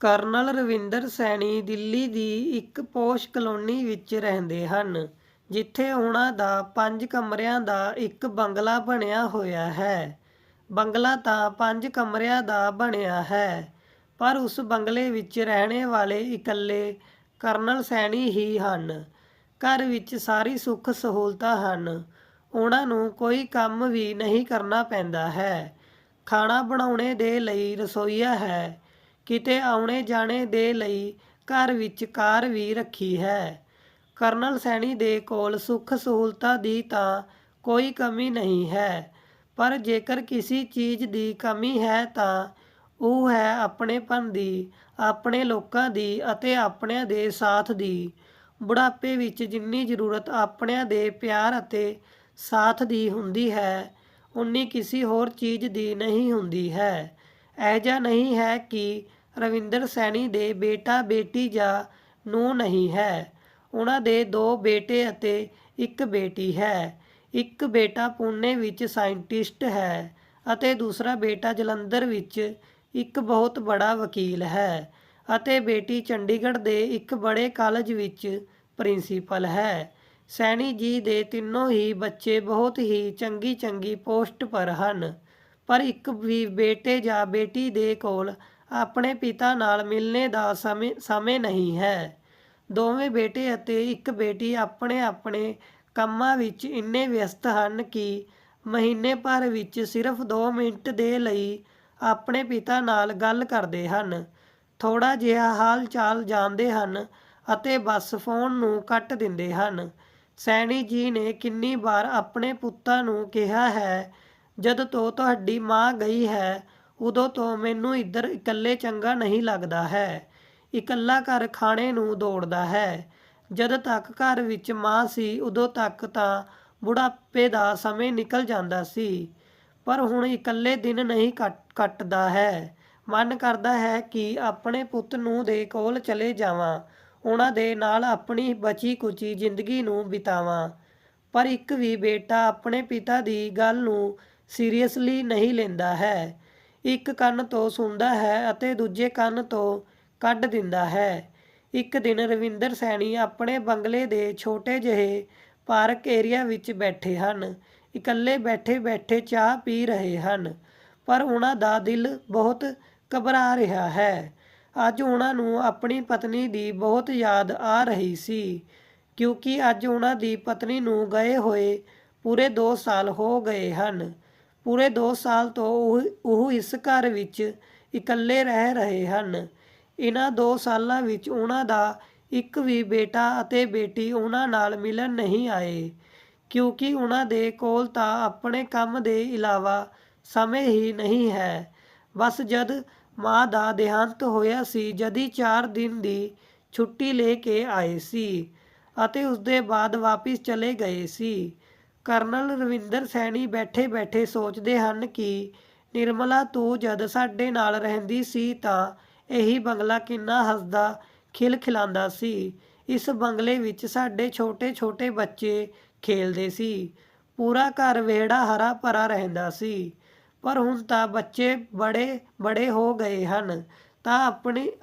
Colonel Ravinder Saini Delhi ਦੀ ਇੱਕ ਪੌਸ਼ colony ਵਿੱਚ ਰਹਿੰਦੇ ਹਨ, ਜਿੱਥੇ ਉਹਨਾਂ ਦਾ 5 ਕਮਰਿਆਂ ਦਾ ਇੱਕ ਬੰਗਲਾ ਬਣਿਆ ਹੋਇਆ ਹੈ। ਬੰਗਲਾ ਤਾਂ 5 ਕਮਰਿਆਂ ਦਾ ਬਣਿਆ ਹੈ, ਪਰ ਉਸ ਬੰਗਲੇ ਵਿੱਚ ਰਹਿਣੇ ਵਾਲੇ ਇਕੱਲੇ ਕਰਨਲ ਸੈਣੀ ਹੀ ਹਨ। ਘਰ ਵਿੱਚ ਸਾਰੀ ਸੁੱਖ ਸਹੂਲਤਾਂ ਹਨ। ਉਹਨਾਂ ਨੂੰ ਕੋਈ ਕੰਮ ਵੀ ਨਹੀਂ ਕਰਨਾ ਪੈਂਦਾ ਹੈ। ਖਾਣਾ ਬਣਾਉਣੇ ਦੇ ਲਈ ਰਸੋਈਆ ਹੈ। ਕਿਤੇ ਆਉਣੇ ਜਾਣੇ ਦੇ ਲਈ ਘਰ ਵਿੱਚ ਕਾਰ ਵੀ ਰੱਖੀ ਹੈ। ਕਰਨਲ ਸੈਣੀ ਦੇ ਕੋਲ ਸੁੱਖ ਸਹੂਲਤਾਂ ਦੀ ਤਾਂ ਕੋਈ ਕਮੀ ਨਹੀਂ ਹੈ, ਪਰ ਜੇਕਰ ਕਿਸੇ ਚੀਜ਼ ਦੀ ਕਮੀ ਹੈ ਤਾਂ ਉਹ ਹੈ ਆਪਣੇਪਨ ਦੀ, ਆਪਣੇ ਲੋਕਾਂ ਦੀ ਅਤੇ ਆਪਣਿਆਂ ਦੇ ਸਾਥ ਦੀ। ਬੁਢਾਪੇ ਵਿੱਚ ਜਿੰਨੀ ਜ਼ਰੂਰਤ ਆਪਣਿਆਂ ਦੇ ਪਿਆਰ ਅਤੇ ਸਾਥ ਦੀ ਹੁੰਦੀ ਹੈ, ਉਨੀ ਕਿਸੇ ਹੋਰ ਚੀਜ਼ ਦੀ ਨਹੀਂ ਹੁੰਦੀ ਹੈ। ਅਜਿਹਾ ਨਹੀਂ ਹੈ ਕਿ ਰਵਿੰਦਰ ਸੈਣੀ ਦੇ ਬੇਟਾ ਬੇਟੀ ਜਾਂ ਨੂੰਹ ਨਹੀਂ ਹੈ। ਉਹਨਾਂ ਦੇ 2 ਬੇਟੇ ਅਤੇ ਇੱਕ ਬੇਟੀ ਹੈ। ਇੱਕ ਬੇਟਾ ਪੂਨੇ ਵਿੱਚ ਸਾਇੰਟਿਸਟ ਹੈ ਅਤੇ ਦੂਸਰਾ ਬੇਟਾ ਜਲੰਧਰ ਵਿੱਚ ਇੱਕ ਬਹੁਤ ਬੜਾ ਵਕੀਲ ਹੈ ਅਤੇ ਬੇਟੀ ਚੰਡੀਗੜ੍ਹ ਦੇ ਇੱਕ ਬੜੇ ਕਾਲਜ ਵਿੱਚ ਪ੍ਰਿੰਸੀਪਲ ਹੈ। ਸੈਣੀ ਜੀ ਦੇ ਤਿੰਨੋਂ ਹੀ ਬੱਚੇ ਬਹੁਤ ਹੀ ਚੰਗੀ ਚੰਗੀ ਪੋਸਟ ਪਰ ਹਨ, ਪਰ ਇੱਕ ਵੀ ਬੇਟੇ ਜਾਂ ਬੇਟੀ ਦੇ ਕੋਲ ਆਪਣੇ ਪਿਤਾ ਨਾਲ ਮਿਲਣੇ ਦਾ ਸਮੇਂ ਨਹੀਂ ਹੈ। ਦੋਵੇਂ ਬੇਟੇ ਅਤੇ ਇੱਕ ਬੇਟੀ ਆਪਣੇ ਆਪਣੇ ਕੰਮਾਂ ਵਿੱਚ ਇੰਨੇ ਵਿਅਸਤ ਹਨ ਕਿ ਮਹੀਨੇ ਭਰ ਵਿੱਚ ਸਿਰਫ 2 ਮਿੰਟ ਦੇ ਲਈ ਆਪਣੇ ਪਿਤਾ ਨਾਲ ਗੱਲ ਕਰਦੇ ਹਨ, ਥੋੜ੍ਹਾ ਜਿਹਾ ਹਾਲ ਚਾਲ ਜਾਣਦੇ ਹਨ ਅਤੇ ਬਸ ਫੋਨ ਨੂੰ ਕੱਟ ਦਿੰਦੇ ਹਨ। ਸੈਣੀ ਜੀ ਨੇ ਕਿੰਨੀ ਵਾਰ ਆਪਣੇ ਪੁੱਤਾਂ ਨੂੰ ਕਿਹਾ ਹੈ, ਜਦ ਤੋਂ ਤੁਹਾਡੀ ਮਾਂ ਗਈ ਹੈ ਉਦੋਂ ਤੋਂ ਮੈਨੂੰ ਇੱਧਰ ਇਕੱਲੇ ਚੰਗਾ ਨਹੀਂ ਲੱਗਦਾ ਹੈ। ਇਕੱਲਾ ਘਰ ਖਾਣੇ ਨੂੰ ਦੌੜਦਾ ਹੈ। ਜਦ ਤੱਕ ਘਰ ਵਿੱਚ ਮਾਂ ਸੀ ਉਦੋਂ ਤੱਕ ਤਾਂ ਬੁਢਾਪੇ ਦਾ ਸਮੇਂ ਨਿਕਲ ਜਾਂਦਾ ਸੀ, ਪਰ ਹੁਣ ਇਕੱਲੇ ਦਿਨ ਨਹੀਂ ਕੱਟਦਾ ਹੈ। ਮਨ ਕਰਦਾ ਹੈ ਕਿ ਆਪਣੇ ਪੁੱਤ ਨੂੰ ਦੇ ਕੋਲ ਚਲੇ ਜਾਵਾਂ, ਉਹਨਾਂ ਦੇ ਨਾਲ ਆਪਣੀ ਬਚੀ ਕੁਚੀ ਜ਼ਿੰਦਗੀ ਨੂੰ ਬਿਤਾਵਾਂ, ਪਰ ਇੱਕ ਵੀ ਬੇਟਾ ਆਪਣੇ ਪਿਤਾ ਦੀ ਗੱਲ ਨੂੰ ਸੀਰੀਅਸਲੀ ਨਹੀਂ ਲੈਂਦਾ ਹੈ। ਇੱਕ ਕੰਨ ਤੋਂ ਸੁਣਦਾ ਹੈ ਅਤੇ ਦੂਜੇ ਕੰਨ ਤੋਂ ਕੱਢ ਦਿੰਦਾ ਹੈ। ਇੱਕ ਦਿਨ ਰਵਿੰਦਰ ਸੈਣੀ ਆਪਣੇ ਬੰਗਲੇ ਦੇ ਛੋਟੇ ਜਿਹੇ ਪਾਰਕ ਏਰੀਆ ਵਿੱਚ ਬੈਠੇ ਹਨ। ਇਕੱਲੇ ਬੈਠੇ ਬੈਠੇ ਚਾਹ ਪੀ ਰਹੇ ਹਨ, ਪਰ ਉਹਨਾਂ ਦਾ ਦਿਲ ਬਹੁਤ ਘਬਰਾ ਰਿਹਾ ਹੈ। ਅੱਜ ਉਹਨਾਂ ਨੂੰ ਆਪਣੀ ਪਤਨੀ ਦੀ ਬਹੁਤ ਯਾਦ ਆ ਰਹੀ ਸੀ, ਕਿਉਂਕਿ ਅੱਜ ਉਹਨਾਂ ਦੀ ਪਤਨੀ ਨੂੰ ਗਏ ਹੋਏ ਪੂਰੇ 2 ਸਾਲ ਹੋ ਗਏ ਹਨ। ਪੂਰੇ 2 ਸਾਲ ਤੋਂ ਉਹ ਇਸ ਘਰ ਵਿੱਚ ਇਕੱਲੇ ਰਹਿ ਰਹੇ ਹਨ। ਇਹਨਾਂ 2 ਸਾਲਾਂ ਵਿੱਚ ਉਹਨਾਂ ਦਾ ਇੱਕ ਵੀ ਬੇਟਾ ਅਤੇ ਬੇਟੀ ਉਹਨਾਂ ਨਾਲ ਮਿਲਣ ਨਹੀਂ ਆਏ, ਕਿਉਂਕਿ ਉਹਨਾਂ ਦੇ ਕੋਲ ਤਾਂ ਆਪਣੇ ਕੰਮ ਦੇ ਇਲਾਵਾ ਸਮੇਂ ਹੀ ਨਹੀਂ ਹੈ। ਬਸ ਜਦ ਮਾਂ ਦਾ ਦੇਹਾਂਤ ਹੋਇਆ ਸੀ, ਜਦੀ 4 ਦਿਨ ਦੀ ਛੁੱਟੀ ਲੈ ਕੇ ਆਏ ਸੀ ਅਤੇ ਉਸਦੇ ਬਾਅਦ ਵਾਪਿਸ ਚਲੇ ਗਏ ਸੀ। ਕਰਨਲ ਰਵਿੰਦਰ ਸੈਣੀ ਬੈਠੇ ਬੈਠੇ ਸੋਚਦੇ ਹਨ ਕਿ ਨਿਰਮਲਾ ਤੂੰ ਜਦ ਸਾਡੇ ਨਾਲ ਰਹਿੰਦੀ ਸੀ ਤਾਂ ਇਹੀ ਬੰਗਲਾ ਕਿੰਨਾ ਹੱਸਦਾ ਖਿਲਖਿਲਾਉਂਦਾ ਸੀ। ਇਸ ਬੰਗਲੇ ਵਿੱਚ ਸਾਡੇ ਛੋਟੇ ਛੋਟੇ ਬੱਚੇ ਖੇਲਦੇ ਸੀ। ਪੂਰਾ ਘਰ ਵਿਹੜਾ ਹਰਾ ਭਰਾ ਰਹਿੰਦਾ ਸੀ, ਪਰ ਹੁਣ ਤਾਂ ਬੱਚੇ ਬੜੇ ਬੜੇ ਹੋ ਗਏ ਹਨ ਤਾਂ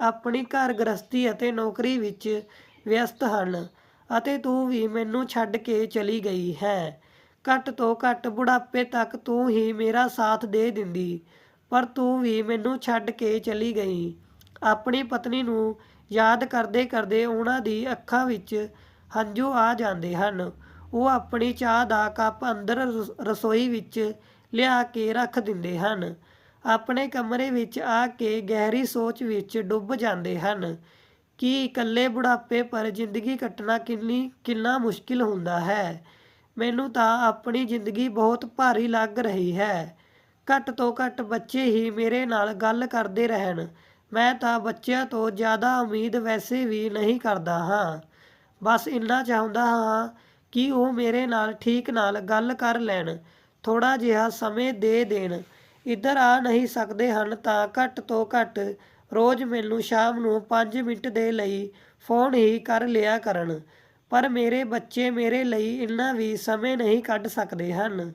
ਆਪਣੀ ਘਰ ਗ੍ਰਸਤੀ ਅਤੇ ਨੌਕਰੀ ਵਿੱਚ ਵਿਅਸਤ ਹਨ ਅਤੇ ਤੂੰ ਵੀ ਮੈਨੂੰ ਛੱਡ ਕੇ ਚਲੀ ਗਈ ਹੈ। ਘੱਟ ਤੋਂ ਘੱਟ ਬੁਢਾਪੇ ਤੱਕ ਤੂੰ ਹੀ ਮੇਰਾ ਸਾਥ ਦੇ ਦਿੰਦੀ, ਪਰ ਤੂੰ ਵੀ ਮੈਨੂੰ ਛੱਡ ਕੇ ਚਲੀ ਗਈ। ਆਪਣੀ ਪਤਨੀ ਨੂੰ ਯਾਦ ਕਰਦੇ ਕਰਦੇ ਉਹਨਾਂ ਦੀ ਅੱਖਾਂ ਵਿੱਚ ਹੰਝੂ ਆ ਜਾਂਦੇ ਹਨ। ਉਹ ਆਪਣੀ ਚਾਹ ਦਾ ਕੱਪ ਅੰਦਰ ਰਸੋਈ ਵਿੱਚ ਲਿਆ ਕੇ ਰੱਖ ਦਿੰਦੇ ਹਨ। ਆਪਣੇ ਕਮਰੇ ਵਿੱਚ ਆ ਕੇ ਗਹਿਰੀ ਸੋਚ ਵਿੱਚ ਡੁੱਬ ਜਾਂਦੇ ਹਨ ਕਿ ਇਕੱਲੇ ਬੁਢਾਪੇ ਪਰ ਜ਼ਿੰਦਗੀ ਕੱਟਣਾ ਕਿੰਨਾ ਮੁਸ਼ਕਿਲ ਹੁੰਦਾ ਹੈ। ਮੈਨੂੰ ਤਾਂ ਆਪਣੀ ਜ਼ਿੰਦਗੀ ਬਹੁਤ ਭਾਰੀ ਲੱਗ ਰਹੀ ਹੈ। ਘੱਟ ਤੋਂ ਘੱਟ ਬੱਚੇ ਹੀ ਮੇਰੇ ਨਾਲ ਗੱਲ ਕਰਦੇ ਰਹਿਣ। ਮੈਂ ਤਾਂ ਬੱਚਿਆਂ ਤੋਂ ਜ਼ਿਆਦਾ ਉਮੀਦ ਵੈਸੇ ਵੀ ਨਹੀਂ ਕਰਦਾ ਹਾਂ। ਬਸ ਇੰਨਾ ਚਾਹੁੰਦਾ ਹਾਂ ਕਿ ਉਹ ਮੇਰੇ ਨਾਲ ਠੀਕ ਨਾਲ ਗੱਲ ਕਰ ਲੈਣ, ਥੋੜ੍ਹਾ ਜਿਹਾ ਸਮੇਂ ਦੇ ਦੇਣ। ਇੱਧਰ ਆ ਨਹੀਂ ਸਕਦੇ ਹਨ ਤਾਂ ਘੱਟ ਤੋਂ ਘੱਟ ਰੋਜ਼ ਮੈਨੂੰ ਸ਼ਾਮ ਨੂੰ 5 ਮਿੰਟ ਦੇ ਲਈ ਫੋਨ ਹੀ ਕਰ ਲਿਆ ਕਰਨ। ਪਰ ਮੇਰੇ ਬੱਚੇ ਮੇਰੇ ਲਈ ਇੰਨਾ ਵੀ ਸਮੇਂ ਨਹੀਂ ਕੱਢ ਸਕਦੇ ਹਨ।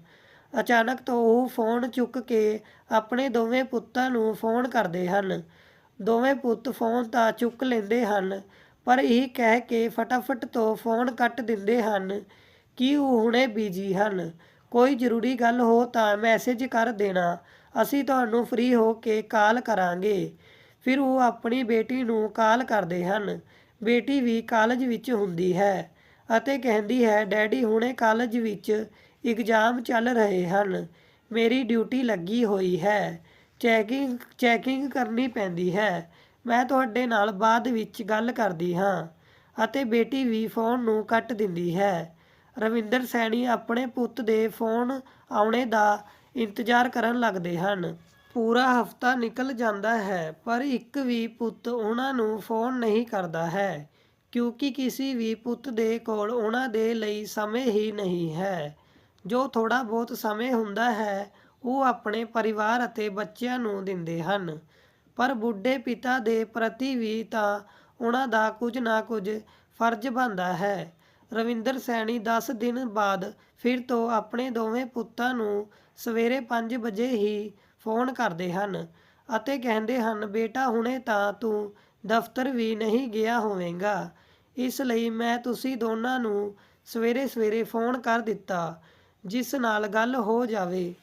ਅਚਾਨਕ ਤੋਂ ਉਹ ਫੋਨ ਚੁੱਕ ਕੇ ਆਪਣੇ ਦੋਵੇਂ ਪੁੱਤਾਂ ਨੂੰ ਫੋਨ ਕਰਦੇ ਹਨ। ਦੋਵੇਂ ਪੁੱਤ ਫੋਨ ਤਾਂ ਚੁੱਕ ਲੈਂਦੇ ਹਨ, ਪਰ ਇਹ ਕਹਿ ਕੇ ਫਟਾਫਟ ਤੋਂ ਫੋਨ ਕੱਟ ਦਿੰਦੇ ਹਨ ਕਿ ਉਹ ਹੁਣੇ ਬਿਜੀ ਹਨ। ਕੋਈ ਜ਼ਰੂਰੀ ਗੱਲ ਹੋ ਤਾਂ ਮੈਸੇਜ ਕਰ ਦੇਣਾ, ਅਸੀਂ ਤੁਹਾਨੂੰ ਫ੍ਰੀ ਹੋ ਕੇ ਕਾਲ ਕਰਾਂਗੇ। ਫਿਰ ਉਹ ਆਪਣੀ ਬੇਟੀ ਨੂੰ ਕਾਲ ਕਰਦੇ ਹਨ। ਬੇਟੀ ਵੀ ਕਾਲਜ ਵਿੱਚ ਹੁੰਦੀ ਹੈ ਅਤੇ ਕਹਿੰਦੀ ਹੈ, ਡੈਡੀ ਹੁਣੇ ਕਾਲਜ ਵਿੱਚ ਇਗਜ਼ਾਮ ਚੱਲ ਰਹੇ ਹਨ, ਮੇਰੀ ਡਿਊਟੀ ਲੱਗੀ ਹੋਈ ਹੈ, ਚੈਕਿੰਗ ਕਰਨੀ ਪੈਂਦੀ ਹੈ, ਮੈਂ ਤੁਹਾਡੇ ਨਾਲ ਬਾਅਦ ਵਿੱਚ ਗੱਲ ਕਰਦੀ ਹਾਂ। ਅਤੇ ਬੇਟੀ ਵੀ ਫੋਨ ਨੂੰ ਕੱਟ ਦਿੰਦੀ ਹੈ। ਰਵਿੰਦਰ ਸੈਣੀ ਆਪਣੇ ਪੁੱਤ ਦੇ ਫੋਨ ਆਉਣੇ ਦਾ ਇੰਤਜ਼ਾਰ ਕਰਨ ਲੱਗਦੇ ਹਨ। ਪੂਰਾ ਹਫ਼ਤਾ ਨਿਕਲ ਜਾਂਦਾ ਹੈ, ਪਰ ਇੱਕ ਵੀ ਪੁੱਤ ਉਹਨਾਂ ਨੂੰ ਫੋਨ ਨਹੀਂ ਕਰਦਾ ਹੈ, ਕਿਉਂਕਿ ਕਿਸੇ ਵੀ ਪੁੱਤ ਦੇ ਕੋਲ ਉਹਨਾਂ ਦੇ ਲਈ ਸਮੇਂ ਹੀ ਨਹੀਂ ਹੈ। ਜੋ ਥੋੜ੍ਹਾ ਬਹੁਤ ਸਮੇਂ ਹੁੰਦਾ ਹੈ ਉਹ ਆਪਣੇ ਪਰਿਵਾਰ ਅਤੇ ਬੱਚਿਆਂ ਨੂੰ ਦਿੰਦੇ ਹਨ, ਪਰ ਬੁੱਢੇ ਪਿਤਾ ਦੇ ਪ੍ਰਤੀ ਵੀ ਤਾਂ ਉਹਨਾਂ ਦਾ ਕੁਝ ਨਾ ਕੁਝ ਫਰਜ਼ ਬਣਦਾ ਹੈ। ਰਵਿੰਦਰ ਸੈਣੀ 10 ਦਿਨ ਬਾਅਦ ਫਿਰ ਤੋਂ ਆਪਣੇ ਦੋਵੇਂ ਪੁੱਤਾਂ ਨੂੰ ਸਵੇਰੇ 5 ਵਜੇ ਹੀ ਫੋਨ ਕਰਦੇ ਹਨ ਅਤੇ ਕਹਿੰਦੇ ਹਨ, ਬੇਟਾ ਹੁਣੇ ਤਾਂ ਤੂੰ ਦਫ਼ਤਰ ਵੀ ਨਹੀਂ ਗਿਆ ਹੋਵੇਂਗਾ, ਇਸ ਲਈ ਮੈਂ ਤੁਸੀਂ ਦੋਨਾਂ ਨੂੰ ਸਵੇਰੇ ਸਵੇਰੇ ਫੋਨ ਕਰ ਦਿੱਤਾ, ਜਿਸ ਨਾਲ ਗੱਲ ਹੋ ਜਾਵੇ।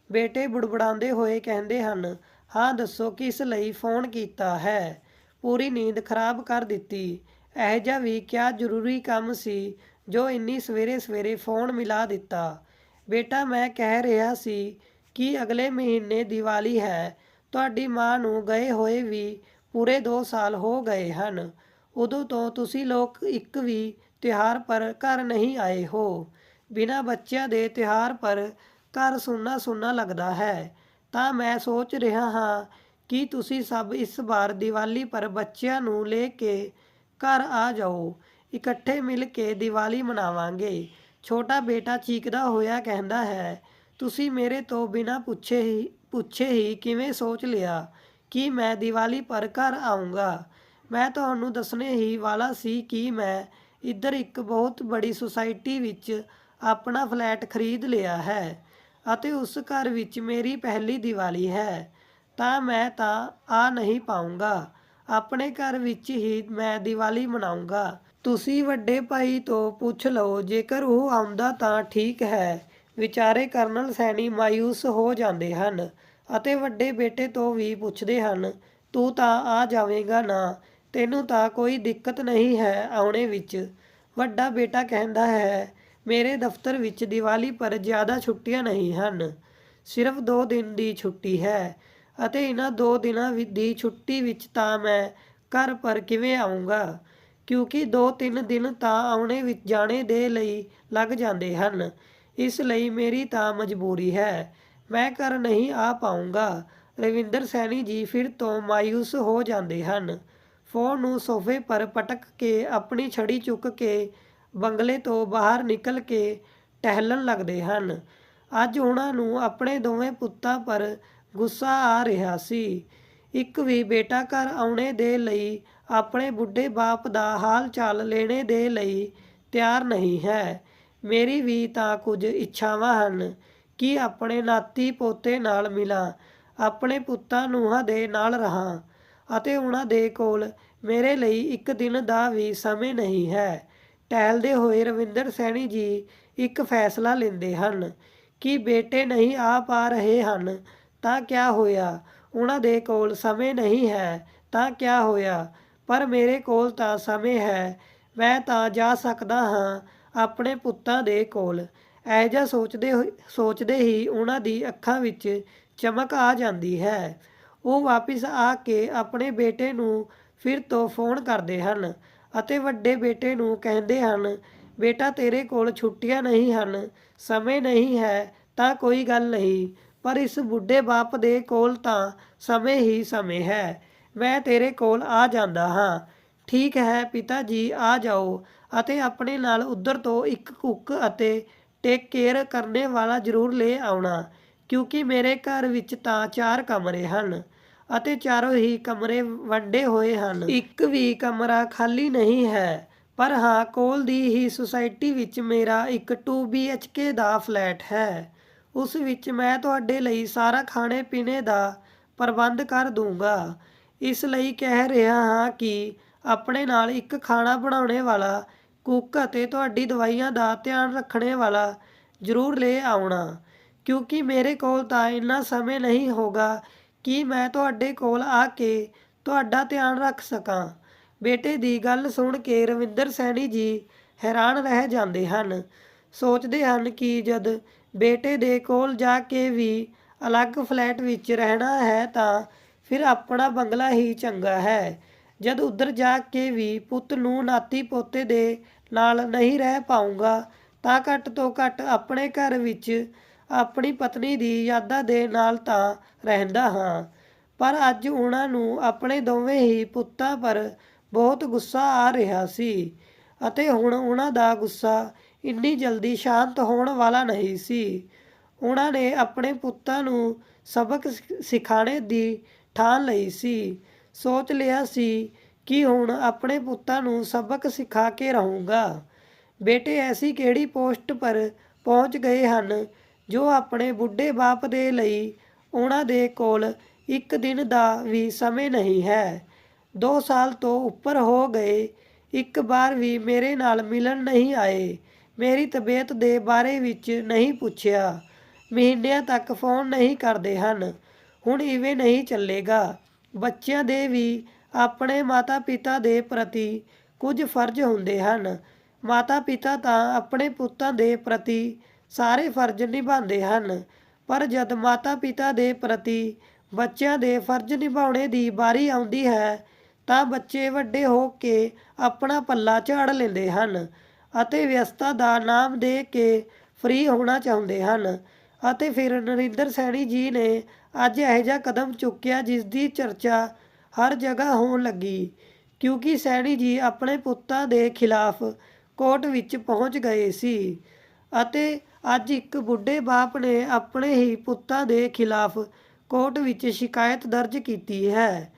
ਬੇਟੇ ਬੁੜਬੁੜਾਉਂਦੇ ਹੋਏ ਕਹਿੰਦੇ ਹਨ, ਹਾਂ ਦੱਸੋ ਕਿਸ ਲਈ ਫੋਨ ਕੀਤਾ ਹੈ? ਪੂਰੀ ਨੀਂਦ ਖਰਾਬ ਕਰ ਦਿੱਤੀ। ਇਹੋ ਜਿਹਾ ਵੀ ਕਿਆ ਜ਼ਰੂਰੀ ਕੰਮ ਸੀ ਜੋ ਇੰਨੀ ਸਵੇਰੇ ਸਵੇਰੇ ਫੋਨ ਮਿਲਾ ਦਿੱਤਾ? ਬੇਟਾ ਮੈਂ ਕਹਿ ਰਿਹਾ ਸੀ ਕਿ ਅਗਲੇ ਮਹੀਨੇ ਦੀਵਾਲੀ ਹੈ, ਤੁਹਾਡੀ ਮਾਂ ਨੂੰ ਗਏ ਹੋਏ ਵੀ ਪੂਰੇ 2 ਸਾਲ ਹੋ ਗਏ ਹਨ, ਉਦੋਂ ਤੋਂ ਤੁਸੀਂ ਲੋਕ ਇੱਕ ਵੀ ਤਿਉਹਾਰ ਪਰ ਘਰ ਨਹੀਂ ਆਏ ਹੋ। ਬਿਨਾਂ ਬੱਚਿਆਂ ਦੇ ਤਿਉਹਾਰ ਪਰ ਘਰ ਸੁੰਨਾ ਸੁੰਨਾ ਲੱਗਦਾ ਹੈ, ਤਾਂ ਮੈਂ ਸੋਚ ਰਿਹਾ ਹਾਂ ਕਿ ਤੁਸੀਂ ਸਭ ਇਸ ਵਾਰ ਦੀਵਾਲੀ ਪਰ ਬੱਚਿਆਂ ਨੂੰ ਲੈ ਕੇ ਘਰ ਆ ਜਾਓ, ਇਕੱਠੇ ਮਿਲ ਕੇ ਦੀਵਾਲੀ ਮਨਾਵਾਂਗੇ। ਛੋਟਾ ਬੇਟਾ ਚੀਕਦਾ ਹੋਇਆ ਕਹਿੰਦਾ ਹੈ, ਤੁਸੀਂ ਮੇਰੇ ਤੋਂ ਬਿਨਾਂ ਪੁੱਛੇ ਹੀ ਕਿਵੇਂ ਸੋਚ ਲਿਆ ਕਿ ਮੈਂ ਦੀਵਾਲੀ ਪਰ ਘਰ ਆਊਂਗਾ? ਮੈਂ ਤੁਹਾਨੂੰ ਦੱਸਣੇ ਹੀ ਵਾਲਾ ਸੀ ਕਿ ਮੈਂ ਇੱਧਰ ਇੱਕ ਬਹੁਤ ਬੜੀ ਸੁਸਾਇਟੀ ਵਿੱਚ ਆਪਣਾ ਫਲੈਟ ਖਰੀਦ ਲਿਆ ਹੈ ਅਤੇ ਉਸ ਘਰ ਵਿੱਚ ਮੇਰੀ ਪਹਿਲੀ ਦੀਵਾਲੀ ਹੈ, ਤਾਂ ਮੈਂ ਤਾਂ ਆ ਨਹੀਂ ਪਾਊਂਗਾ। ਆਪਣੇ ਘਰ ਵਿੱਚ ਹੀ ਮੈਂ ਦੀਵਾਲੀ ਮਨਾਊਂਗਾ। ਤੁਸੀਂ ਵੱਡੇ ਭਾਈ ਤੋਂ ਪੁੱਛ ਲਓ, ਜੇਕਰ ਉਹ ਆਉਂਦਾ ਤਾਂ ਠੀਕ ਹੈ। ਵਿਚਾਰੇ ਕਰਨਲ ਸੈਣੀ ਮਾਯੂਸ ਹੋ ਜਾਂਦੇ ਹਨ ਅਤੇ ਵੱਡੇ ਬੇਟੇ ਤੋਂ ਵੀ ਪੁੱਛਦੇ ਹਨ, ਤੂੰ ਤਾਂ ਆ ਜਾਵੇਂਗਾ ਨਾ, ਤੈਨੂੰ ਤਾਂ ਕੋਈ ਦਿੱਕਤ ਨਹੀਂ ਹੈ ਆਉਣੇ ਵਿੱਚ? ਵੱਡਾ ਬੇਟਾ ਕਹਿੰਦਾ ਹੈ, ਮੇਰੇ ਦਫ਼ਤਰ ਵਿੱਚ ਦੀਵਾਲੀ ਪਰ ਜ਼ਿਆਦਾ ਛੁੱਟੀਆਂ ਨਹੀਂ ਹਨ, ਸਿਰਫ 2 ਦਿਨ ਦੀ ਛੁੱਟੀ ਹੈ ਅਤੇ ਇਹਨਾਂ 2 ਦਿਨਾਂ ਦੀ ਛੁੱਟੀ ਵਿੱਚ ਤਾਂ ਮੈਂ ਘਰ ਪਰ ਕਿਵੇਂ ਆਊਂਗਾ, ਕਿਉਂਕਿ 2-3 ਦਿਨ ਤਾਂ ਆਉਣੇ ਵਿੱਚ ਜਾਣੇ ਦੇ ਲਈ ਲੱਗ ਜਾਂਦੇ ਹਨ, ਇਸ ਲਈ ਮੇਰੀ ਤਾਂ ਮਜਬੂਰੀ ਹੈ, ਮੈਂ ਘਰ ਨਹੀਂ ਆ ਪਾਊਂਗਾ। ਰਵਿੰਦਰ ਸੈਣੀ ਜੀ ਫਿਰ ਤੋਂ ਮਾਯੂਸ ਹੋ ਜਾਂਦੇ ਹਨ। ਫੋਨ ਨੂੰ ਸੋਫੇ ਪਰ ਪਟਕ ਕੇ ਆਪਣੀ ਛੜੀ ਚੁੱਕ ਕੇ ਬੰਗਲੇ ਤੋਂ ਬਾਹਰ ਨਿਕਲ ਕੇ ਟਹਿਲਣ ਲੱਗਦੇ ਹਨ। ਅੱਜ ਉਹਨਾਂ ਨੂੰ ਆਪਣੇ ਦੋਵੇਂ ਪੁੱਤਾਂ ਪਰ ਗੁੱਸਾ ਆ ਰਿਹਾ ਸੀ। ਇੱਕ ਵੀ ਬੇਟਾ ਘਰ ਆਉਣੇ ਦੇ ਲਈ, ਆਪਣੇ ਬੁੱਢੇ ਬਾਪ ਦਾ ਹਾਲ ਚਾਲ ਲੈਣੇ ਦੇ ਲਈ ਤਿਆਰ ਨਹੀਂ ਹੈ। ਮੇਰੀ ਵੀ ਤਾਂ ਕੁਝ ਇੱਛਾਵਾਂ ਹਨ ਕਿ ਆਪਣੇ ਨਾਤੀ ਪੋਤੇ ਨਾਲ ਮਿਲਾਂ, ਆਪਣੇ ਪੁੱਤਾਂ ਨੂੰਹਾਂ ਦੇ ਨਾਲ ਰਹਾਂ, ਅਤੇ ਉਹਨਾਂ ਦੇ ਕੋਲ ਮੇਰੇ ਲਈ ਇੱਕ ਦਿਨ ਦਾ ਵੀ ਸਮੇਂ ਨਹੀਂ ਹੈ। ਟਹਿਲਦੇ ਹੋਏ ਰਵਿੰਦਰ ਸੈਣੀ ਜੀ ਇੱਕ ਫੈਸਲਾ ਲੈਂਦੇ ਹਨ ਕਿ ਬੇਟੇ ਨਹੀਂ ਆ ਪਾ ਰਹੇ ਹਨ ਤਾਂ ਕਿਆ ਹੋਇਆ, ਉਹਨਾਂ ਦੇ ਕੋਲ ਸਮੇਂ ਨਹੀਂ ਹੈ ਤਾਂ ਕਿਆ ਹੋਇਆ, ਪਰ ਮੇਰੇ ਕੋਲ ਤਾਂ ਸਮੇਂ ਹੈ, ਮੈਂ ਤਾਂ ਜਾ ਸਕਦਾ ਹਾਂ ਆਪਣੇ ਪੁੱਤਾਂ ਦੇ ਕੋਲ। ਇਹੋ ਜਿਹਾ ਸੋਚਦੇ ਹੀ ਉਹਨਾਂ ਦੀ ਅੱਖਾਂ ਵਿੱਚ ਚਮਕ ਆ ਜਾਂਦੀ ਹੈ। ਉਹ ਵਾਪਿਸ ਆ ਕੇ ਆਪਣੇ ਬੇਟੇ ਨੂੰ ਫਿਰ ਤੋਂ ਫੋਨ ਕਰਦੇ ਹਨ ਅਤੇ ਵੱਡੇ ਬੇਟੇ ਨੂੰ ਕਹਿੰਦੇ ਹਨ, ਬੇਟਾ ਤੇਰੇ ਕੋਲ ਛੁੱਟੀਆਂ ਨਹੀਂ ਹਨ, ਸਮੇਂ ਨਹੀਂ ਹੈ ਤਾਂ ਕੋਈ ਗੱਲ ਨਹੀਂ, ਪਰ ਇਸ ਬੁੱਢੇ ਬਾਪ ਦੇ ਕੋਲ ਤਾਂ ਸਮੇਂ ਹੀ ਸਮੇਂ ਹੈ, ਮੈਂ ਤੇਰੇ ਕੋਲ ਆ ਜਾਂਦਾ ਹਾਂ। ਠੀਕ ਹੈ ਪਿਤਾ ਜੀ, ਆ ਜਾਓ, ਅਤੇ ਆਪਣੇ ਨਾਲ ਉੱਧਰ ਤੋਂ ਇੱਕ ਕੁੱਕ ਅਤੇ ਟੇਕ ਕੇਅਰ ਕਰਨੇ ਵਾਲਾ ਜ਼ਰੂਰ ਲੈ ਆਉਣਾ, ਕਿਉਂਕਿ ਮੇਰੇ ਘਰ ਵਿੱਚ ਤਾਂ 4 ਕਮਰੇ ਹਨ ਅਤੇ ਚਾਰੋਂ ਹੀ ਕਮਰੇ ਵੰਡੇ ਹੋਏ ਹਨ, ਇੱਕ ਵੀ ਕਮਰਾ ਖਾਲੀ ਨਹੀਂ ਹੈ। ਪਰ ਹਾਂ, ਕੋਲ ਦੀ ਹੀ ਸੁਸਾਇਟੀ ਵਿੱਚ ਮੇਰਾ ਇੱਕ 2 BHK ਦਾ ਫਲੈਟ ਹੈ, ਉਸ ਵਿੱਚ ਮੈਂ ਤੁਹਾਡੇ ਲਈ ਸਾਰਾ ਖਾਣੇ ਪੀਣੇ ਦਾ ਪ੍ਰਬੰਧ ਕਰ ਦੂੰਗਾ। ਇਸ ਲਈ ਕਹਿ ਰਿਹਾ ਹਾਂ ਕਿ ਆਪਣੇ ਨਾਲ ਇੱਕ ਖਾਣਾ ਬਣਾਉਣੇ ਵਾਲਾ ਕੁੱਕ ਅਤੇ ਤੁਹਾਡੀ ਦਵਾਈਆਂ ਦਾ ਧਿਆਨ ਰੱਖਣੇ ਵਾਲਾ ਜ਼ਰੂਰ ਲੈ ਆਉਣਾ, ਕਿਉਂਕਿ ਮੇਰੇ ਕੋਲ ਤਾਂ ਇੰਨਾ ਸਮੇਂ ਨਹੀਂ ਹੋਗਾ ਕਿ ਮੈਂ ਤੁਹਾਡੇ ਕੋਲ ਆ ਕੇ ਤੁਹਾਡਾ ਧਿਆਨ ਰੱਖ ਸਕਾਂ। ਬੇਟੇ ਦੀ ਗੱਲ ਸੁਣ ਕੇ ਰਵਿੰਦਰ ਸੈਣੀ ਜੀ ਹੈਰਾਨ ਰਹਿ ਜਾਂਦੇ ਹਨ। ਸੋਚਦੇ ਹਨ ਕਿ ਜਦ ਬੇਟੇ ਦੇ ਕੋਲ ਜਾ ਕੇ ਵੀ ਅਲੱਗ ਫਲੈਟ ਵਿੱਚ ਰਹਿਣਾ ਹੈ ਤਾਂ ਫਿਰ ਆਪਣਾ ਬੰਗਲਾ ਹੀ ਚੰਗਾ ਹੈ। ਜਦ ਉੱਧਰ ਜਾ ਕੇ ਵੀ ਪੁੱਤ ਨੂੰ ਨਾਤੀ ਪੋਤੇ ਦੇ ਨਾਲ ਨਹੀਂ ਰਹਿ ਪਾਊਂਗਾ ਤਾਂ ਘੱਟ ਤੋਂ ਘੱਟ ਆਪਣੇ ਘਰ ਵਿੱਚ ਆਪਣੀ ਪਤਨੀ ਦੀ ਯਾਦਾਂ ਦੇ ਨਾਲ ਤਾਂ ਰਹਿੰਦਾ ਹਾਂ। ਪਰ ਅੱਜ ਉਹਨਾਂ ਨੂੰ ਆਪਣੇ ਦੋਵੇਂ ਹੀ ਪੁੱਤਾਂ ਪਰ ਬਹੁਤ ਗੁੱਸਾ ਆ ਰਿਹਾ ਸੀ ਅਤੇ ਹੁਣ ਉਹਨਾਂ ਦਾ ਗੁੱਸਾ ਇੰਨੀ ਜਲਦੀ ਸ਼ਾਂਤ ਹੋਣ ਵਾਲਾ ਨਹੀਂ ਸੀ। ਉਹਨਾਂ ਨੇ ਆਪਣੇ ਪੁੱਤਾਂ ਨੂੰ ਸਬਕ ਸਿਖਾਉਣੇ ਦੀ ਠਾਣ ਲਈ ਸੀ। ਸੋਚ ਲਿਆ ਸੀ ਕਿ ਹੁਣ ਆਪਣੇ ਪੁੱਤਾਂ ਨੂੰ ਸਬਕ ਸਿਖਾ ਕੇ ਰਹੂੰਗਾ। ਬੇਟੇ ਐਸੀ ਕਿਹੜੀ ਪੋਸਟ ਪਰ ਪਹੁੰਚ ਗਏ ਹਨ ਜੋ ਆਪਣੇ ਬੁੱਢੇ ਬਾਪ ਦੇ ਲਈ ਉਹਨਾਂ ਦੇ ਕੋਲ ਇੱਕ ਦਿਨ ਦਾ ਵੀ ਸਮੇਂ ਨਹੀਂ ਹੈ। 2 ਸਾਲ ਤੋਂ ਉੱਪਰ ਹੋ ਗਏ, ਇੱਕ ਵਾਰ ਵੀ ਮੇਰੇ ਨਾਲ ਮਿਲਣ ਨਹੀਂ ਆਏ, ਮੇਰੀ ਤਬੀਅਤ ਦੇ ਬਾਰੇ ਵਿੱਚ ਨਹੀਂ ਪੁੱਛਿਆ, ਮਹੀਨਿਆਂ ਤੱਕ ਫੋਨ ਨਹੀਂ ਕਰਦੇ ਹਨ। ਹੁਣ ਇਵੇਂ ਨਹੀਂ ਚੱਲੇਗਾ। ਬੱਚਿਆਂ ਦੇ ਵੀ ਆਪਣੇ ਮਾਤਾ ਪਿਤਾ ਦੇ ਪ੍ਰਤੀ ਕੁਝ ਫਰਜ਼ ਹੁੰਦੇ ਹਨ। ਮਾਤਾ ਪਿਤਾ ਤਾਂ ਆਪਣੇ ਪੁੱਤਾਂ ਦੇ ਪ੍ਰਤੀ ਸਾਰੇ ਫਰਜ਼ ਨਿਭਾਉਂਦੇ ਹਨ, ਪਰ ਜਦ ਮਾਤਾ ਪਿਤਾ ਦੇ ਪ੍ਰਤੀ ਬੱਚਿਆਂ ਦੇ ਫਰਜ਼ ਨਿਭਾਉਣੇ ਦੀ ਵਾਰੀ ਆਉਂਦੀ ਹੈ ਤਾਂ ਬੱਚੇ ਵੱਡੇ ਹੋ ਕੇ ਆਪਣਾ ਪੱਲਾ ਝਾੜ ਲੈਂਦੇ ਹਨ ਅਤੇ ਵਿਅਸਤਾ ਦਾ ਨਾਮ ਦੇ ਕੇ ਫ੍ਰੀ ਹੋਣਾ ਚਾਹੁੰਦੇ ਹਨ। ਅਤੇ ਫਿਰ ਨਰਿੰਦਰ ਸੈਣੀ ਜੀ ਨੇ ਅੱਜ ਇਹੋ ਜਿਹਾ ਕਦਮ ਚੁੱਕਿਆ ਜਿਸ ਦੀ ਚਰਚਾ ਹਰ ਜਗ੍ਹਾ ਹੋਣ ਲੱਗੀ, ਕਿਉਂਕਿ ਸੈਣੀ ਜੀ ਆਪਣੇ ਪੁੱਤਾਂ ਦੇ ਖਿਲਾਫ ਕੋਰਟ ਵਿੱਚ ਪਹੁੰਚ ਗਏ ਸੀ ਅਤੇ ਅੱਜ ਇੱਕ ਬੁੱਢੇ ਬਾਪ ਨੇ ਆਪਣੇ ਹੀ ਪੁੱਤਾਂ ਦੇ ਖਿਲਾਫ ਕੋਰਟ ਵਿੱਚ ਸ਼ਿਕਾਇਤ ਦਰਜ ਕੀਤੀ ਹੈ।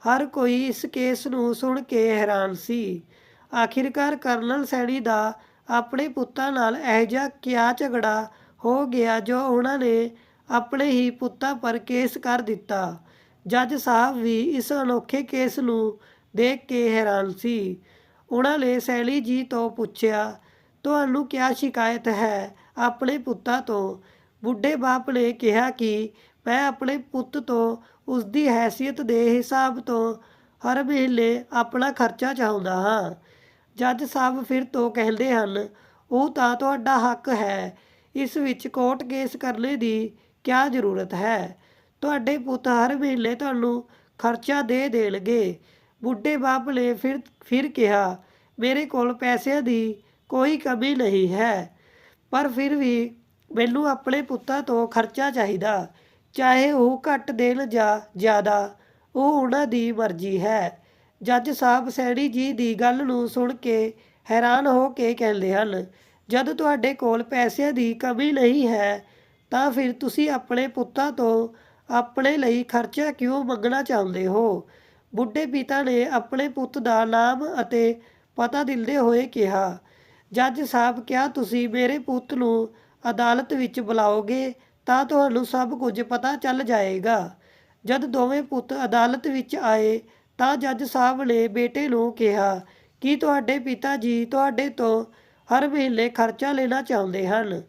ਹਰ ਕੋਈ ਇਸ ਕੇਸ ਨੂੰ ਸੁਣ ਕੇ ਹੈਰਾਨ ਸੀ। ਆਖਿਰਕਾਰ ਕਰਨਲ ਸੈਣੀ ਦਾ ਆਪਣੇ ਪੁੱਤਾਂ ਨਾਲ ਇਹੋ ਜਿਹਾ ਕਿਆ ਝਗੜਾ ਹੋ ਗਿਆ ਜੋ ਉਹਨਾਂ ਨੇ ਆਪਣੇ ਹੀ ਪੁੱਤਾਂ ਪਰ ਕੇਸ ਕਰ ਦਿੱਤਾ। ਜੱਜ ਸਾਹਿਬ ਵੀ ਇਸ ਅਨੋਖੇ ਕੇਸ ਨੂੰ ਦੇਖ ਕੇ ਹੈਰਾਨ ਸੀ। ਉਹਨਾਂ ਨੇ ਸੈਣੀ ਜੀ ਤੋਂ ਪੁੱਛਿਆ, ਤੁਹਾਨੂੰ ਕਿਆ ਸ਼ਿਕਾਇਤ ਹੈ ਆਪਣੇ ਪੁੱਤਾਂ ਤੋਂ? ਬੁੱਢੇ ਬਾਪ ਨੇ ਕਿਹਾ ਕਿ ਮੈਂ ਆਪਣੇ ਪੁੱਤ ਤੋਂ ਉਸਦੀ ਹੈਸੀਅਤ ਦੇ ਹਿਸਾਬ ਤੋਂ ਹਰ ਮਹੀਨੇ ਆਪਣਾ ਖਰਚਾ ਚਾਹੁੰਦਾ ਹਾਂ। ਜੱਜ ਸਾਹਿਬ ਫਿਰ ਤੋਂ ਕਹਿੰਦੇ ਹਨ, ਉਹ ਤਾਂ ਤੁਹਾਡਾ ਹੱਕ ਹੈ, ਇਸ ਵਿੱਚ ਕੋਰਟ ਕੇਸ ਕਰਨੇ ਦੀ ਕਿਆ ਜ਼ਰੂਰਤ ਹੈ? ਤੁਹਾਡੇ ਪੁੱਤ ਹਰ ਮਹੀਨੇ ਤੁਹਾਨੂੰ ਖਰਚਾ ਦੇ ਦੇਣਗੇ। ਬੁੱਢੇ ਬਾਪ ਨੇ ਫਿਰ ਕਿਹਾ, ਮੇਰੇ ਕੋਲ ਪੈਸਿਆਂ ਦੀ ਕੋਈ ਕਮੀ ਨਹੀਂ ਹੈ, ਪਰ ਫਿਰ ਵੀ ਮੈਨੂੰ ਆਪਣੇ ਪੁੱਤਾਂ ਤੋਂ ਖਰਚਾ ਚਾਹੀਦਾ, ਚਾਹੇ ਉਹ ਘੱਟ ਦੇਣ ਜਾਂ ਜ਼ਿਆਦਾ, ਉਹ ਉਹਨਾਂ ਦੀ ਮਰਜ਼ੀ ਹੈ। ਜੱਜ ਸਾਹਿਬ ਸੈਣੀ ਜੀ ਦੀ ਗੱਲ ਨੂੰ ਸੁਣ ਕੇ ਹੈਰਾਨ ਹੋ ਕੇ ਕਹਿੰਦੇ ਹਨ, ਜਦ ਤੁਹਾਡੇ ਕੋਲ ਪੈਸਿਆਂ ਦੀ ਕਮੀ ਨਹੀਂ ਹੈ ਤਾਂ ਫਿਰ ਤੁਸੀਂ ਆਪਣੇ ਪੁੱਤਾਂ ਤੋਂ ਆਪਣੇ ਲਈ ਖਰਚਾ ਕਿਉਂ ਮੰਗਣਾ ਚਾਹੁੰਦੇ ਹੋ? ਬੁੱਢੇ ਪਿਤਾ ਨੇ ਆਪਣੇ ਪੁੱਤ ਦਾ ਨਾਮ ਅਤੇ ਪਤਾ ਦਿੰਦੇ ਹੋਏ ਕਿਹਾ, ਜੱਜ ਸਾਹਿਬ ਕਿਆ ਤੁਸੀਂ ਮੇਰੇ ਪੁੱਤ ਨੂੰ ਅਦਾਲਤ ਵਿੱਚ ਬੁਲਾਓਗੇ ਤਾਂ ਤੁਹਾਨੂੰ ਸਭ ਕੁਝ ਪਤਾ ਚੱਲ ਜਾਏਗਾ। ਜਦ ਦੋਵੇਂ ਪੁੱਤ ਅਦਾਲਤ ਵਿੱਚ ਆਏ ਤਾਂ ਜੱਜ ਸਾਹਿਬ ਨੇ ਬੇਟੇ ਨੂੰ ਕਿਹਾ ਕਿ ਤੁਹਾਡੇ ਪਿਤਾ ਜੀ ਤੁਹਾਡੇ ਤੋਂ ਹਰ ਮਹੀਨੇ ਖਰਚਾ ਲੈਣਾ ਚਾਹੁੰਦੇ ਹਨ,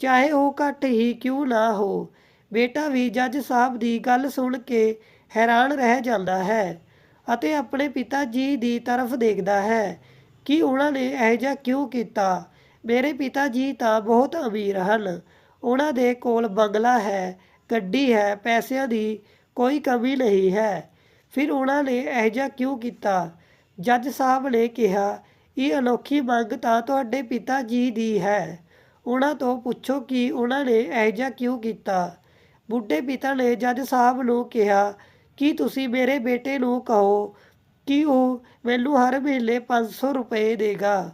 ਚਾਹੇ ਉਹ ਘੱਟ ਹੀ ਕਿਉਂ ਨਾ ਹੋ। ਬੇਟਾ ਵੀ ਜੱਜ ਸਾਹਿਬ ਦੀ ਗੱਲ ਸੁਣ ਕੇ ਹੈਰਾਨ ਰਹਿ ਜਾਂਦਾ ਹੈ ਅਤੇ ਆਪਣੇ ਪਿਤਾ ਜੀ ਦੀ ਤਰਫ ਦੇਖਦਾ ਹੈ ਕਿ ਉਹਨਾਂ ਨੇ ਇਹੋ ਜਿਹਾ ਕਿਉਂ ਕੀਤਾ। ਮੇਰੇ ਪਿਤਾ ਜੀ ਤਾਂ ਬਹੁਤ ਅਮੀਰ ਹਨ, ਉਹਨਾਂ ਦੇ ਕੋਲ ਬੰਗਲਾ ਹੈ, ਗੱਡੀ ਹੈ, ਪੈਸਿਆਂ ਦੀ ਕੋਈ ਕਮੀ ਨਹੀਂ ਹੈ, ਫਿਰ ਉਹਨਾਂ ਨੇ ਇਹੋ ਜਿਹਾ ਕਿਉਂ ਕੀਤਾ? ਜੱਜ ਸਾਹਿਬ ਨੇ ਕਿਹਾ, ਇਹ ਅਨੋਖੀ ਮੰਗ ਤਾਂ ਤੁਹਾਡੇ ਪਿਤਾ ਜੀ ਦੀ ਹੈ, ਉਹਨਾਂ ਤੋਂ ਪੁੱਛੋ ਕਿ ਉਹਨਾਂ ਨੇ ਇਹੋ ਜਿਹਾ ਕਿਉਂ ਕੀਤਾ। ਬੁੱਢੇ ਪਿਤਾ ਨੇ ਜੱਜ ਸਾਹਿਬ ਨੂੰ ਕਿਹਾ ਕਿ ਤੁਸੀਂ ਮੇਰੇ ਬੇਟੇ ਨੂੰ ਕਹੋ ਕਿ ਉਹ ਮੈਨੂੰ ਹਰ ਮਹੀਨੇ 500 ਰੁਪਏ ਦੇਗਾ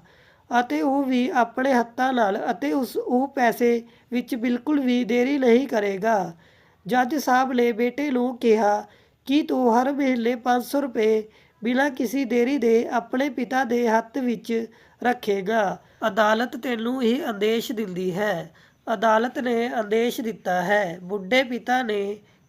ਅਤੇ ਉਹ ਵੀ ਆਪਣੇ ਹੱਥਾਂ ਨਾਲ ਅਤੇ ਉਹ ਪੈਸੇ ਵਿੱਚ ਬਿਲਕੁਲ ਵੀ ਦੇਰੀ ਨਹੀਂ ਕਰੇਗਾ। ਜੱਜ ਸਾਹਿਬ ਨੇ ਬੇਟੇ ਨੂੰ ਕਿਹਾ ਕਿ ਤੂੰ ਹਰ ਮਹੀਨੇ 500 ਰੁਪਏ ਬਿਨਾਂ ਕਿਸੇ ਦੇਰੀ ਦੇ ਆਪਣੇ ਪਿਤਾ ਦੇ ਹੱਥ ਵਿੱਚ ਰੱਖੇਗਾ। ਅਦਾਲਤ ਤੈਨੂੰ ਇਹ ਆਦੇਸ਼ ਦਿੰਦੀ ਹੈ। ਅਦਾਲਤ ਨੇ ਆਦੇਸ਼ ਦਿੱਤਾ ਹੈ। ਬੁੱਢੇ ਪਿਤਾ ਨੇ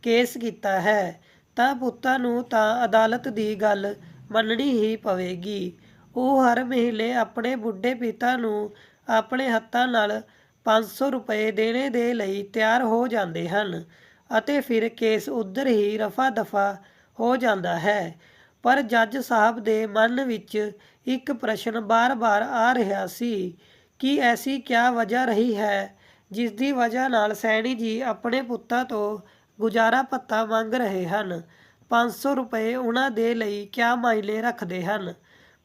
ਕੇਸ ਕੀਤਾ ਹੈ ਤਾਂ ਪੁੱਤਾਂ ਨੂੰ ਤਾਂ ਅਦਾਲਤ ਦੀ ਗੱਲ ਮੰਨਣੀ ਹੀ ਪਵੇਗੀ। ਉਹ ਹਰ ਮਹੀਨੇ ਆਪਣੇ ਬੁੱਢੇ ਪਿਤਾ ਨੂੰ ਆਪਣੇ ਹੱਥਾਂ ਨਾਲ 500 ਰੁਪਏ ਦੇਣੇ ਦੇ ਲਈ ਤਿਆਰ ਹੋ ਜਾਂਦੇ ਹਨ ਅਤੇ ਫਿਰ ਕੇਸ ਉੱਧਰ ਹੀ ਰਫਾ ਦਫਾ ਹੋ ਜਾਂਦਾ ਹੈ। ਪਰ ਜੱਜ ਸਾਹਿਬ ਦੇ ਮਨ ਵਿੱਚ ਇੱਕ ਪ੍ਰਸ਼ਨ ਬਾਰ-ਬਾਰ ਆ ਰਿਹਾ ਸੀ ਕਿ ਐਸੀ ਕਿਆ ਵਜ੍ਹਾ ਰਹੀ ਹੈ ਜਿਸ ਦੀ ਵਜ੍ਹਾ ਨਾਲ ਸੈਣੀ ਜੀ ਆਪਣੇ ਪੁੱਤਾਂ ਤੋਂ ਗੁਜ਼ਾਰਾ ਭੱਤਾ ਮੰਗ ਰਹੇ ਹਨ। 500 ਰੁਪਏ ਉਹਨਾਂ ਦੇ ਲਈ ਕਿਆ ਮਾਇਨੇ ਰੱਖਦੇ ਹਨ,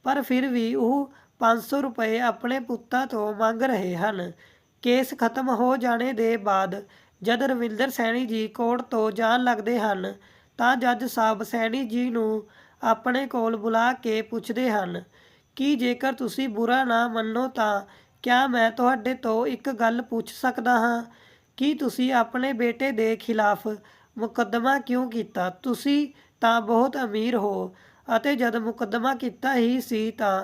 ਪਰ ਫਿਰ ਵੀ ਉਹ 500 ਰੁਪਏ ਆਪਣੇ ਪੁੱਤਾਂ ਤੋਂ ਮੰਗ ਰਹੇ ਹਨ। ਕੇਸ ਖਤਮ ਹੋ ਜਾਣੇ ਦੇ ਬਾਅਦ ਜਦ ਰਵਿੰਦਰ ਸੈਣੀ ਜੀ ਕੋਰਟ ਤੋਂ ਜਾਣ ਲੱਗਦੇ ਹਨ ਤਾਂ ਜੱਜ ਸਾਹਿਬ ਸੈਣੀ ਜੀ ਨੂੰ ਆਪਣੇ ਕੋਲ ਬੁਲਾ ਕੇ ਪੁੱਛਦੇ ਹਨ ਕਿ ਜੇਕਰ ਤੁਸੀਂ ਬੁਰਾ ਨਾ ਮੰਨੋ ਤਾਂ ਕਿਆ ਮੈਂ ਤੁਹਾਡੇ ਤੋਂ ਇੱਕ ਗੱਲ ਪੁੱਛ ਸਕਦਾ ਹਾਂ ਕਿ ਤੁਸੀਂ ਆਪਣੇ ਬੇਟੇ ਦੇ ਖਿਲਾਫ ਮੁਕੱਦਮਾ ਕਿਉਂ ਕੀਤਾ? ਤੁਸੀਂ ਤਾਂ ਬਹੁਤ ਅਮੀਰ ਹੋ ਅਤੇ ਜਦ ਮੁਕੱਦਮਾ ਕੀਤਾ ਹੀ ਸੀ ਤਾਂ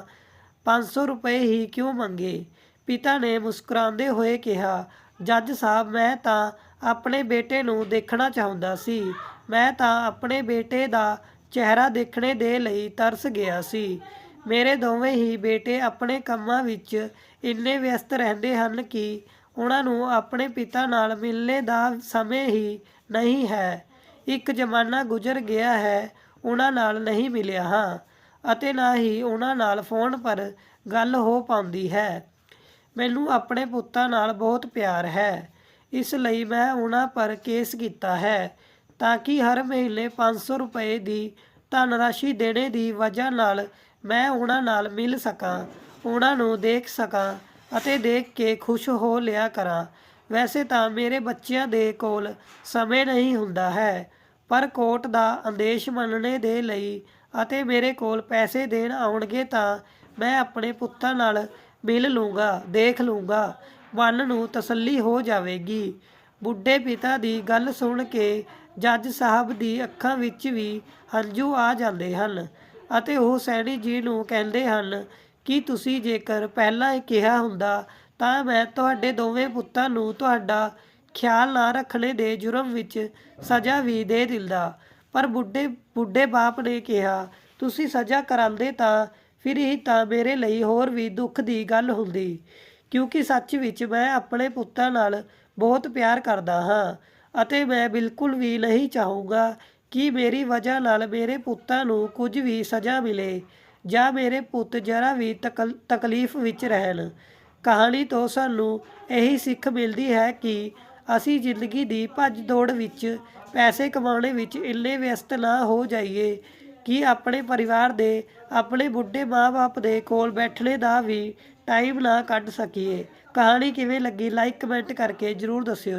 500 ਰੁਪਏ ਹੀ ਕਿਉਂ ਮੰਗੇ? ਪਿਤਾ ਨੇ ਮੁਸਕਰਾਉਂਦੇ ਹੋਏ ਕਿਹਾ, ਜੱਜ ਸਾਹਿਬ ਮੈਂ ਤਾਂ ਆਪਣੇ ਬੇਟੇ ਨੂੰ ਦੇਖਣਾ ਚਾਹੁੰਦਾ ਸੀ। ਮੈਂ ਤਾਂ ਆਪਣੇ ਬੇਟੇ ਦਾ ਚਿਹਰਾ ਦੇਖਣੇ ਦੇ ਲਈ ਤਰਸ ਗਿਆ ਸੀ। ਮੇਰੇ ਦੋਵੇਂ ਹੀ ਬੇਟੇ ਆਪਣੇ ਕੰਮਾਂ ਵਿੱਚ ਇੰਨੇ ਵਿਅਸਤ ਰਹਿੰਦੇ ਹਨ ਕਿ ਉਹਨਾਂ ਨੂੰ ਆਪਣੇ ਪਿਤਾ ਨਾਲ ਮਿਲਣੇ ਦਾ ਸਮੇਂ ਹੀ ਨਹੀਂ ਹੈ। ਇੱਕ ਜ਼ਮਾਨਾ ਗੁਜ਼ਰ ਗਿਆ ਹੈ ਉਹਨਾਂ ਨਾਲ ਨਹੀਂ ਮਿਲਿਆ ਹਾਂ ਅਤੇ ਨਾ ਹੀ ਉਹਨਾਂ ਨਾਲ ਫੋਨ ਪਰ ਗੱਲ ਹੋ ਪਾਉਂਦੀ ਹੈ। ਮੈਨੂੰ ਆਪਣੇ ਪੁੱਤਾਂ ਨਾਲ ਬਹੁਤ ਪਿਆਰ ਹੈ, ਇਸ ਲਈ ਮੈਂ ਉਹਨਾਂ ਪਰ ਕੇਸ ਕੀਤਾ ਹੈ ਤਾਂ ਕਿ ਹਰ ਮਹੀਨੇ 500 ਰੁਪਏ ਦੀ ਧਨਰਾਸ਼ੀ ਦੇਣੇ ਦੀ ਵਜ੍ਹਾ ਨਾਲ ਮੈਂ ਉਹਨਾਂ ਨਾਲ ਮਿਲ ਸਕਾਂ, ਉਹਨਾਂ ਨੂੰ ਦੇਖ ਸਕਾਂ ਅਤੇ ਦੇਖ ਕੇ ਖੁਸ਼ ਹੋ ਲਿਆ ਕਰਾਂ। ਵੈਸੇ ਤਾਂ ਮੇਰੇ ਬੱਚਿਆਂ ਦੇ ਕੋਲ ਸਮੇਂ ਨਹੀਂ ਹੁੰਦਾ ਹੈ, ਪਰ ਕੋਰਟ ਦਾ ਆਦੇਸ਼ ਮੰਨਣੇ ਦੇ ਲਈ ਅਤੇ ਮੇਰੇ ਕੋਲ ਪੈਸੇ ਦੇਣ ਆਉਣਗੇ ਤਾਂ ਮੈਂ ਆਪਣੇ ਪੁੱਤਾਂ ਨਾਲ ਮਿਲ ਲੂੰਗਾ, ਦੇਖ ਲੂੰਗਾ, ਮਨ ਨੂੰ ਤਸੱਲੀ ਹੋ ਜਾਵੇਗੀ। ਬੁੱਢੇ ਪਿਤਾ ਦੀ ਗੱਲ ਸੁਣ ਕੇ ਜੱਜ ਸਾਹਿਬ ਦੀ ਅੱਖਾਂ ਵਿੱਚ ਵੀ ਹੰਝੂ ਆ ਜਾਂਦੇ ਹਨ ਅਤੇ ਉਹ ਸੈਣੀ ਜੀ ਨੂੰ ਕਹਿੰਦੇ ਹਨ ਕਿ ਤੁਸੀਂ ਜੇਕਰ ਪਹਿਲਾਂ ਹੀ ਕਿਹਾ ਹੁੰਦਾ ਤਾਂ ਮੈਂ ਤੁਹਾਡੇ ਦੋਵੇਂ ਪੁੱਤਾਂ ਨੂੰ ਤੁਹਾਡਾ ਖਿਆਲ ਨਾ ਰੱਖਣੇ ਦੇ ਜੁਰਮ ਵਿੱਚ ਸਜ਼ਾ ਵੀ ਦੇ ਦਿੰਦਾ। ਪਰ ਬੁੱਢੇ ਬਾਪ ਨੇ ਕਿਹਾ, ਤੁਸੀਂ ਸਜ਼ਾ ਕਰਾਉਂਦੇ ਤਾਂ ਫਿਰ ਹੀ ਤਾਂ ਮੇਰੇ ਲਈ ਹੋਰ ਵੀ ਦੁੱਖ ਦੀ ਗੱਲ ਹੁੰਦੀ, ਕਿਉਂਕਿ ਸੱਚ ਵਿੱਚ ਮੈਂ ਆਪਣੇ ਪੁੱਤਾਂ ਨਾਲ ਬਹੁਤ ਪਿਆਰ ਕਰਦਾ ਹਾਂ ਅਤੇ ਮੈਂ ਬਿਲਕੁਲ ਵੀ ਨਹੀਂ ਚਾਹੂੰਗਾ ਕਿ ਮੇਰੀ ਵਜ੍ਹਾ ਨਾਲ ਮੇਰੇ ਪੁੱਤਾਂ ਨੂੰ ਕੁਝ ਵੀ ਸਜ਼ਾ ਮਿਲੇ ਜਾਂ ਮੇਰੇ ਪੁੱਤ ਜ਼ਰਾ ਵੀ ਤਕਲੀਫ ਵਿੱਚ ਰਹਿਣ। ਕਹਾਣੀ ਤੋਂ ਸਾਨੂੰ ਇਹੀ ਸਿੱਖ ਮਿਲਦੀ ਹੈ ਕਿ ਅਸੀਂ ਜ਼ਿੰਦਗੀ ਦੀ ਭੱਜ ਦੌੜ ਵਿੱਚ ਪੈਸੇ ਕਮਾਉਣੇ ਵਿੱਚ ਇੰਨੇ ਵਿਅਸਤ ਨਾ ਹੋ ਜਾਈਏ ਕਿ ਆਪਣੇ ਪਰਿਵਾਰ ਦੇ, ਆਪਣੇ ਬੁੱਢੇ ਮਾਂ-ਬਾਪ ਦੇ ਕੋਲ ਬੈਠਣੇ ਦਾ ਵੀ ਟਾਈਮ ਨਾ ਕੱਢ ਸਕੀਏ। ਕਹਾਣੀ ਕਿਵੇਂ ਲੱਗੀ ਲਾਈਕ ਕਮੈਂਟ ਕਰਕੇ ਜ਼ਰੂਰ ਦੱਸਿਓ।